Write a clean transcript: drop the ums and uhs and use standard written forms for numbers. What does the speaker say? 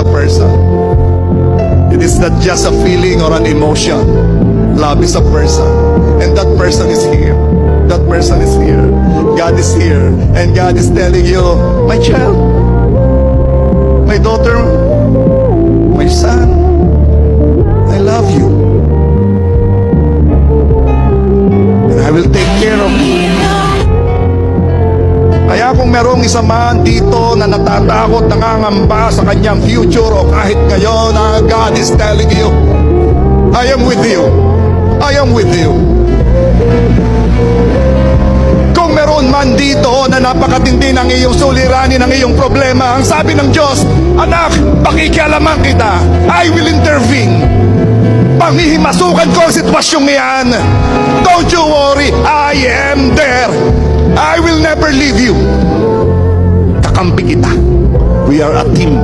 a person. It is not just a feeling or an emotion. Love is a person. And that person is here. That person is here. God is here. And God is telling you, my child, my daughter, my son, I love you. And I will take care of you. Kaya kung merong isa man dito na natatakot, nangangamba sa kanyang future o kahit ngayon, God is telling you, I am with you. I am with you. Kung meron man dito na napakatindi ng iyong suliranin, ng iyong problema, ang sabi ng Diyos, anak, pakikialaman kita. I will intervene. Panghihimasukan ko ang sitwasyong iyan. Don't you worry, I am there. I will never leave you. Kakampi kita. We are a team.